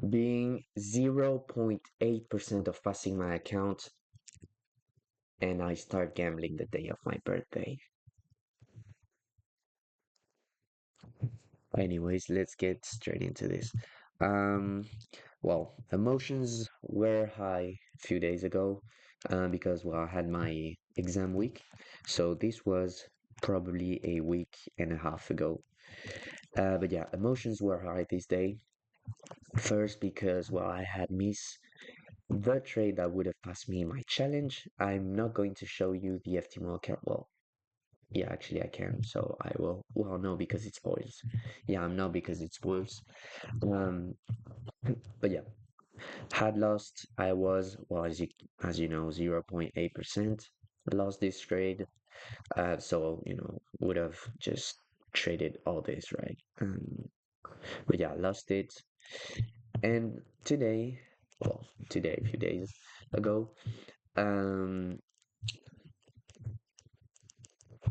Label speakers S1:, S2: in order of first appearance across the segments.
S1: being 0.8% of passing my account, and I start gambling the day of my birthday. Anyways, let's get straight into this. Um, well, emotions were high a few days ago because, well, I had my exam week. So this was probably a week and a half ago. But yeah, emotions were high this day. First, because, well, I had missed the trade that would have passed me my challenge. I'm not going to show you the FTMO account. Well, yeah, actually, I can. So I will. Well, no, because it spoils. Yeah, I'm not because it spoils. Um, but yeah, had lost. I was well, as you know, 0.8% lost this trade. So would have just traded all this, right? But yeah, lost it. And today, well, today, a few days ago, um,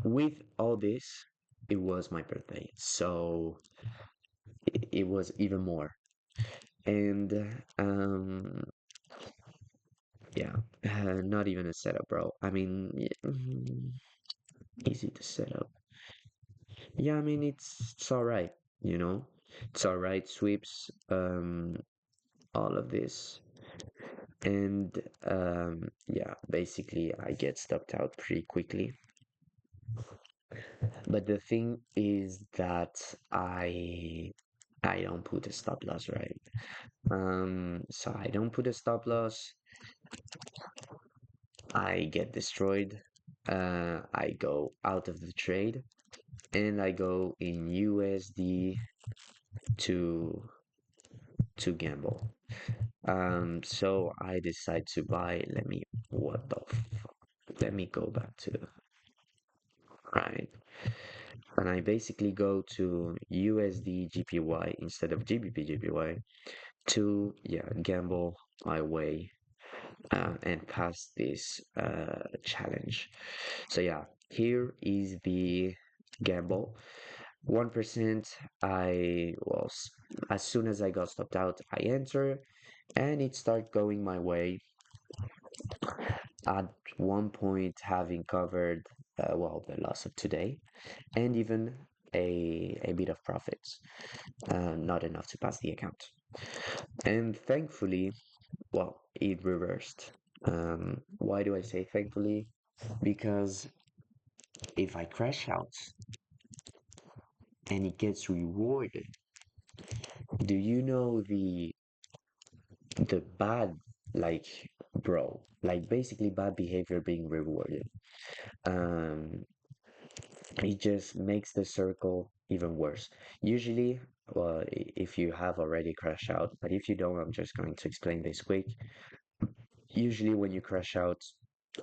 S1: with all this, it was my birthday, so it was even more. And yeah, not even a setup, bro. I mean, easy to set up. Yeah, I mean it's all right, you know. It's all right, sweeps, all of this. And yeah, basically I get stopped out pretty quickly. But the thing is that I don't put a stop loss, right? So I don't put a stop loss. I get destroyed. I go out of the trade and I go in USD to gamble. So I decide to buy. What the let me go back to right. And I basically go to USD GPY instead of GBP GPY to gamble my way and pass this challenge. So yeah, here is the gamble. 1%. As soon as I got stopped out, I enter and it started going my way. At one point, having covered the loss of today and even a bit of profits, not enough to pass the account. And thankfully, it reversed. Why do I say thankfully? Because if I crash out and it gets rewarded, do you know the bad, like, bro, like basically bad behavior being rewarded? Um, it just makes the circle even worse. Usually, well, if you have already crashed out, but if you don't, I'm just going to explain this quick. Usually, when you crash out,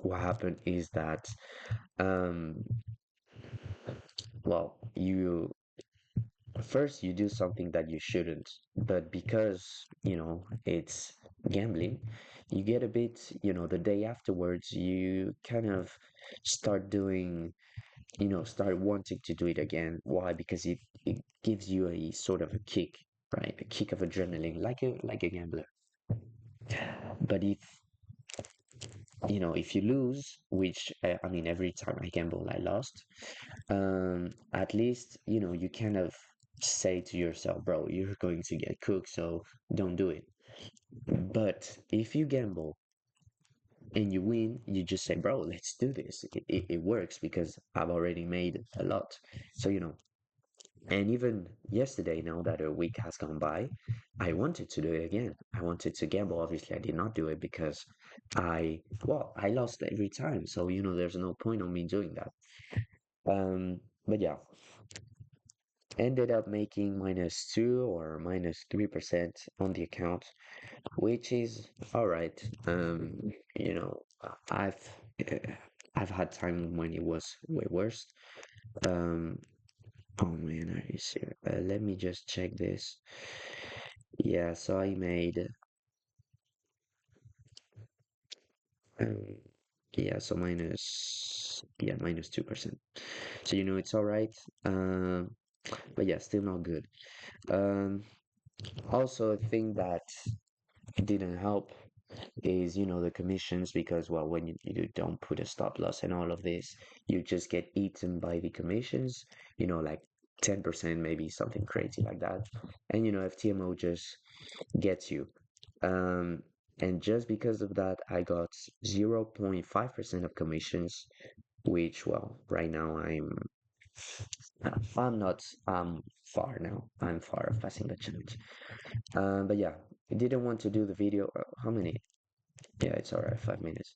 S1: what happened is that, um, you first you do something that you shouldn't, but because it's gambling, you get a bit, the day afterwards, you kind of start doing, start wanting to do it again. Why? Because it gives you a sort of a kick, right? A kick of adrenaline, like a gambler. But if you lose, which I mean, every time I gamble, I lost. At least you kind of say to yourself, bro, you're going to get cooked, so don't do it. But if you gamble and you win, you just say, bro, let's do this. It works because I've already made a lot. So and even yesterday, now that a week has gone by, I wanted to do it again. I wanted to gamble. Obviously, I did not do it because I lost every time. So, there's no point on me doing that. But yeah, ended up making -2 or -3% on the account, which is all right. I've I've had time when it was way worse. Um, oh man, are you serious? Let me just check this. Yeah, so I made um, yeah, so -2%. So it's all right. But yeah, still not good. Um, Also, a thing that didn't help is, the commissions, because, well, when you don't put a stop loss and all of this, you just get eaten by the commissions, like 10%, maybe something crazy like that. And, FTMO just gets you. Um, and just because of that, I got 0.5% of commissions, which, well, right now I'm not, far now. I'm far of passing the challenge. But yeah, I didn't want to do the video. How many? Yeah, it's all right, 5 minutes.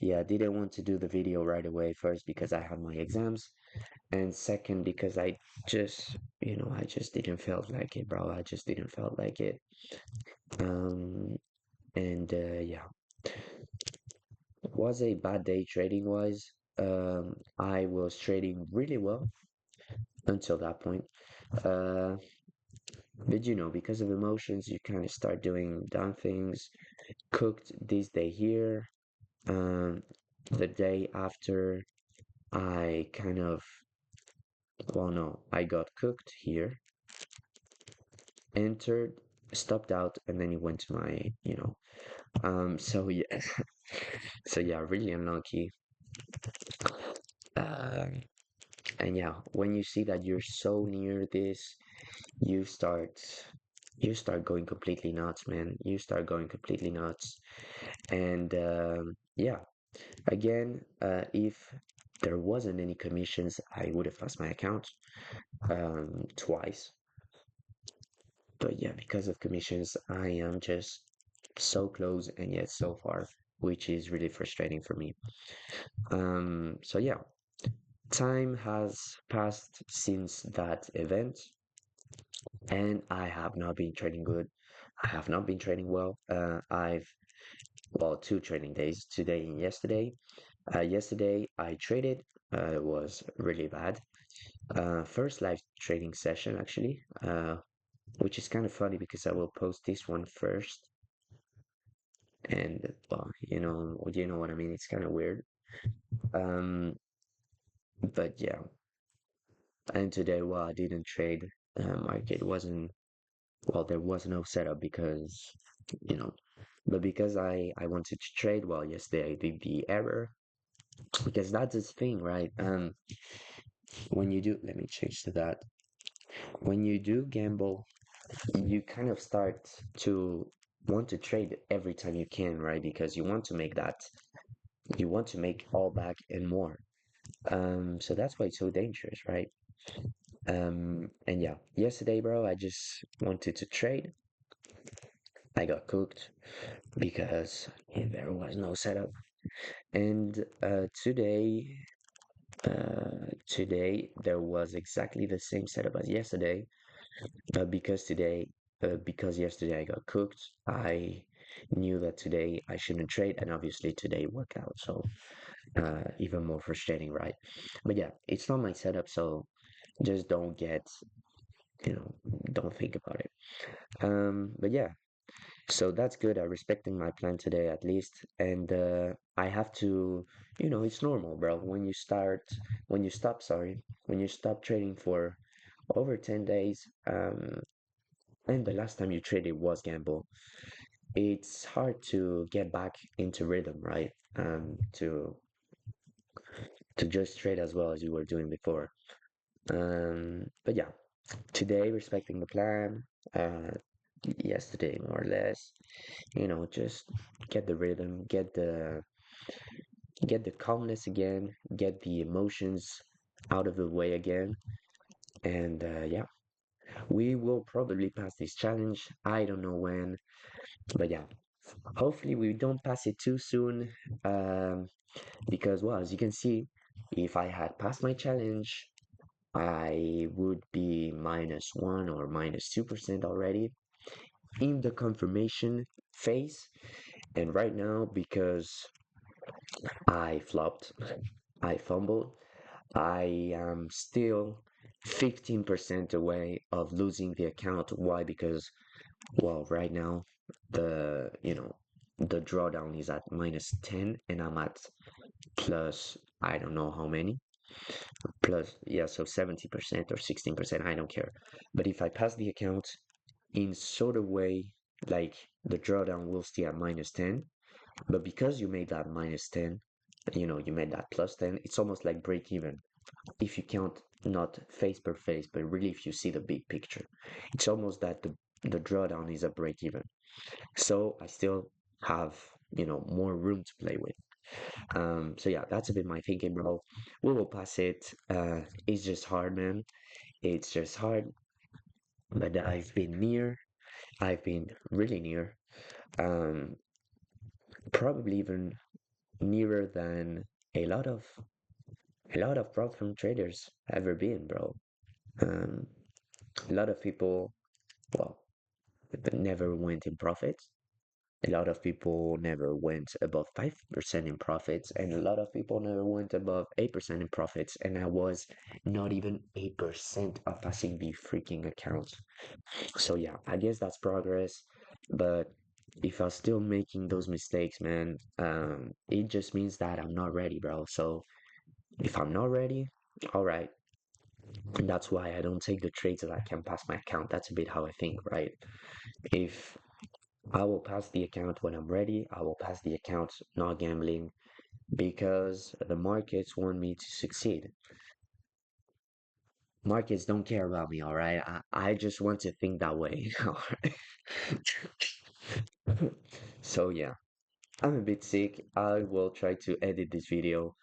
S1: Yeah, I didn't want to do the video right away. First, because I had my exams, and second, because I just didn't felt like it, bro. I just didn't felt like it. Um, and yeah, it was a bad day trading wise. I was trading really well until that point. Uh, but because of emotions, you kind of start doing dumb things. Cooked this day here. Um, the day after, I kind of, well, no, I got cooked here, entered, stopped out, and then it went to so yeah, so yeah, really unlucky. Uh, and yeah, when you see that you're so near this, you start, you start going completely nuts, man. You start going completely nuts. And yeah, again, if there wasn't any commissions, I would have lost my account twice. But yeah, because of commissions, I am just so close and yet so far, which is really frustrating for me. So yeah, time has passed since that event, and I have not been trading good. I have not been trading well. Well, two trading days, today and yesterday. Yesterday I traded. It was really bad. First live trading session actually. Which is kind of funny because I will post this one first, and well, you know what I mean. It's kind of weird. Um, but yeah, and today, well, I didn't trade. Market wasn't, well, there was no setup because you know, but because I wanted to trade. Well, yesterday I did the error because that's the thing, right? When you do, let me change to that. When you do gamble, you kind of start to want to trade every time you can, right? Because you want to make that, you want to make all back and more. So that's why it's so dangerous, right? And yeah, yesterday, bro, I just wanted to trade. I got cooked because there was no setup. And today there was exactly the same setup as yesterday. Because yesterday I got cooked, I knew that today I shouldn't trade, and obviously today worked out. So even more frustrating, right? But yeah, it's not my setup, so just don't get, you know, don't think about it. But yeah, so that's good. I'm respecting my plan today at least, and I have to, it's normal, bro. When you stop trading for over 10 days, and the last time you traded was gamble, it's hard to get back into rhythm, right? To just trade as well as you were doing before. But yeah, today respecting the plan. Yesterday more or less. Just get the rhythm, get the calmness again, get the emotions out of the way again, and yeah, we will probably pass this challenge. I don't know when, but yeah, hopefully we don't pass it too soon. Um, because well, as you can see, if I had passed my challenge, I would be -1 or -2% already in the confirmation phase. And right now, because I flopped, I fumbled, I am still 15% away of losing the account. Why? Because, well, right now, the drawdown is at -10 and I'm at plus, I don't know how many, plus, yeah, so 70% or 16%, I don't care. But if I pass the account, in sort of way like the drawdown will stay at -10, but because you made that -10, you made that +10, it's almost like break even. If you count not face per face, but really if you see the big picture, it's almost that the drawdown is a break even. So I still have, more room to play with. So yeah, that's a bit my thinking, bro. We will pass it. It's just hard, man. It's just hard. But I've been near. I've been really near. Um, Probably even nearer than a lot of prop firm traders ever been, bro. Um, a lot of people, well, never went in profits. A lot of people never went above 5% in profits, and a lot of people never went above 8% in profits. And I was not even 8% of passing the freaking account. So, yeah, I guess that's progress. But if I'm still making those mistakes, man, it just means that I'm not ready, bro. So, if I'm not ready, all right. And that's why I don't take the trades that I can pass my account. That's a bit how I think, right? If I will pass the account when I'm ready. I will pass the account not gambling because the markets want me to succeed. Markets don't care about me, all right? I just want to think that way. All right? So yeah, I'm a bit sick. I will try to edit this video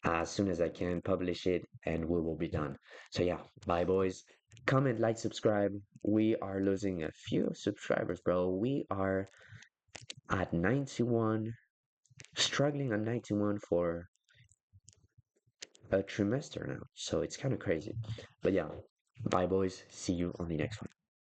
S1: as soon as I can, publish it, and we will be done. So yeah, bye boys. Comment, like, subscribe. We are losing a few subscribers, bro. We are at 91, struggling at 91 for a trimester now. So it's kind of crazy. But yeah, bye, boys. See you on the next one.